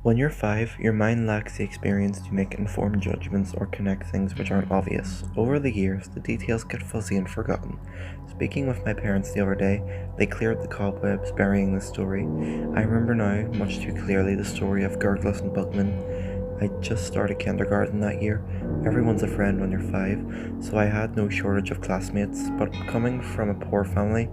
When you're 5, your mind lacks the experience to make informed judgments or connect things which aren't obvious. Over the years, the details get fuzzy and forgotten. Speaking with my parents the other day, they cleared the cobwebs burying the story. I remember now, much too clearly, the story of Gurgles and Bugman. I just started kindergarten that year. Everyone's a friend when you're 5, so I had no shortage of classmates, but coming from a poor family,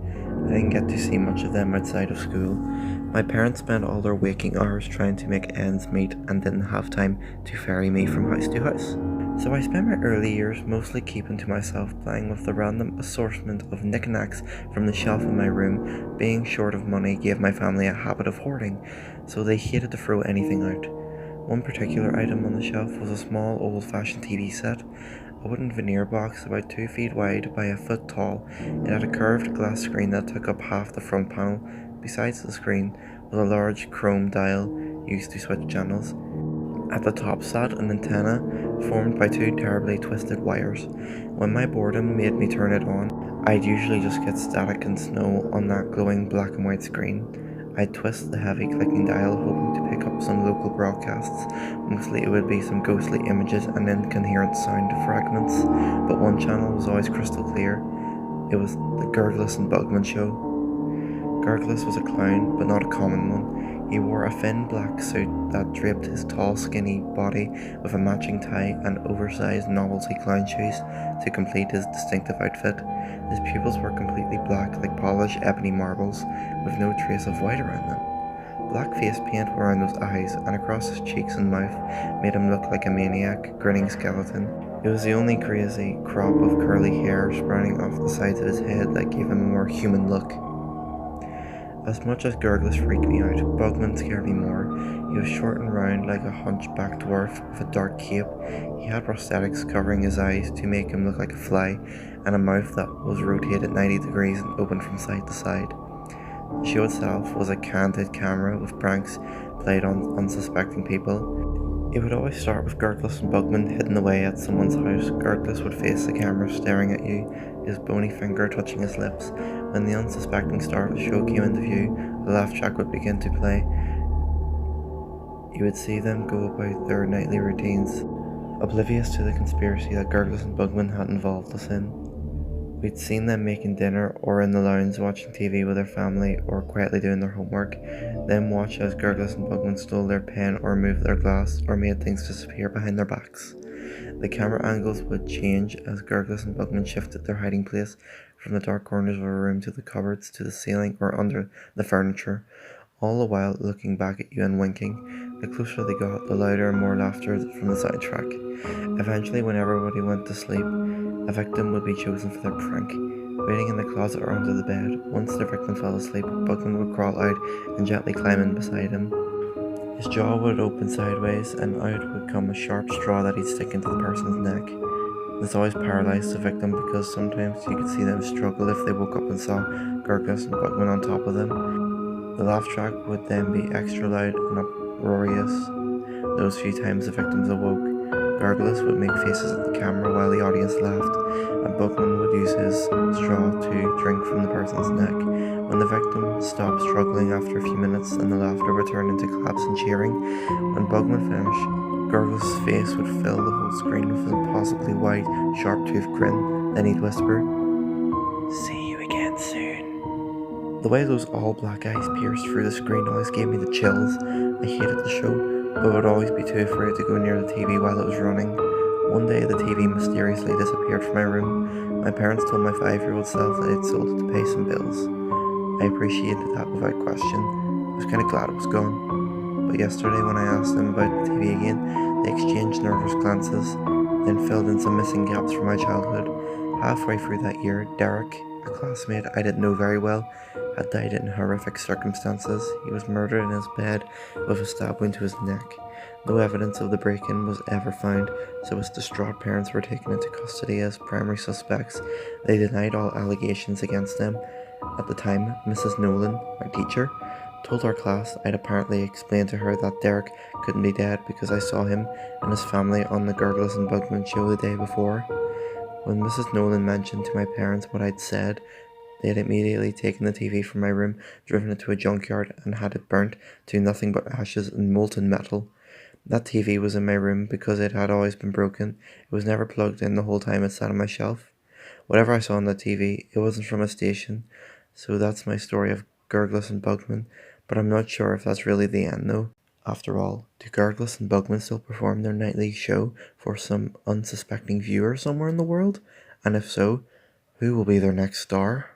I didn't get to see much of them outside of school. My parents spent all their waking hours trying to make ends meet and didn't have time to ferry me from house to house. So I spent my early years mostly keeping to myself, playing with the random assortment of knickknacks from the shelf in my room. Being short of money gave my family a habit of hoarding, so they hated to throw anything out. One particular item on the shelf was a small old-fashioned TV set, a wooden veneer box about 2 feet wide by a foot tall. It had a curved glass screen that took up half the front panel. Besides the screen was a large chrome dial used to switch channels. At the top sat an antenna formed by 2 terribly twisted wires. When my boredom made me turn it on, I'd usually just get static and snow on that glowing black and white screen. I'd twist the heavy clicking dial, hoping to pick up some local broadcasts. Mostly it would be some ghostly images and incoherent sound fragments, but one channel was always crystal clear. It was the Gurgles and Bugman show. Gurgles was a clown, but not a common one. He wore a thin black suit that draped his tall, skinny body with a matching tie and oversized novelty clown shoes to complete his distinctive outfit. His pupils were completely black, like polished ebony marbles, with no trace of white around them. Black face paint around those eyes and across his cheeks and mouth made him look like a maniac, grinning skeleton. It was the only crazy crop of curly hair sprouting off the sides of his head that gave him a more human look. As much as Gurgles freaked me out, Bugman scared me more. He was short and round like a hunchback dwarf with a dark cape. He had prosthetics covering his eyes to make him look like a fly, and a mouth that was rotated 90 degrees and open from side to side. The show itself was a candid camera with pranks played on unsuspecting people. It would always start with Gurgles and Bugman hidden away at someone's house. Gurgles would face the camera staring at you, his bony finger touching his lips. When the unsuspecting star of the show came into view, the laugh track would begin to play. You would see them go about their nightly routines, oblivious to the conspiracy that Gurgles and Bugman had involved us in. We'd seen them making dinner or in the lounge watching TV with their family or quietly doing their homework, then watch as Gurgles and Bugman stole their pen or moved their glass or made things disappear behind their backs. The camera angles would change as Gurgles and Bugman shifted their hiding place from the dark corners of a room to the cupboards to the ceiling or under the furniture, all the while looking back at you and winking. The closer they got, the louder and more laughter from the soundtrack. Eventually, when everybody went to sleep, a victim would be chosen for their prank. Waiting in the closet or under the bed, once the victim fell asleep, Bugman would crawl out and gently climb in beside him. His jaw would open sideways, and out would come a sharp straw that he'd stick into the person's neck. This always paralyzed the victim because sometimes you could see them struggle if they woke up and saw Gurgles and Bugman on top of them. The laugh track would then be extra loud and uproarious those few times the victims awoke. Gurgles would make faces at the camera while the audience laughed, and Bugman would use his straw to drink from the person's neck. When the victim stopped struggling after a few minutes and the laughter would turn into claps and cheering, when Bugman finished, Gurgles' face would fill the whole screen with an impossibly wide, sharp-toothed grin. Then he'd whisper, "See you again soon." The way those all-black eyes pierced through the screen always gave me the chills. I hated the show, but would always be too afraid to go near the TV while it was running. One day the TV mysteriously disappeared from my room. My parents told my 5-year-old self that they'd sold it to pay some bills. I appreciated that without question. I was kind of glad it was gone. But yesterday when I asked them about the TV again, they exchanged nervous glances, then filled in some missing gaps from my childhood. Halfway through that year, Derek, a classmate I didn't know very well, had died in horrific circumstances. He was murdered in his bed with a stab wound to his neck. No evidence of the break-in was ever found, so his distraught parents were taken into custody as primary suspects. They denied all allegations against them. At the time, Mrs. Nolan, my teacher, told our class I'd apparently explained to her that Derek couldn't be dead because I saw him and his family on the Gurgles and Bugman show the day before. When Mrs. Nolan mentioned to my parents what I'd said, They had immediately taken the TV from my room, driven it to a junkyard, and had it burnt to nothing but ashes and molten metal. That TV was in my room because it had always been broken. It was never plugged in the whole time it sat on my shelf. Whatever I saw on the TV, it wasn't from a station. So that's my story of Gurgles and Bugman, but I'm not sure if that's really the end though. After all, do Gurgles and Bugman still perform their nightly show for some unsuspecting viewer somewhere in the world? And if so, who will be their next star?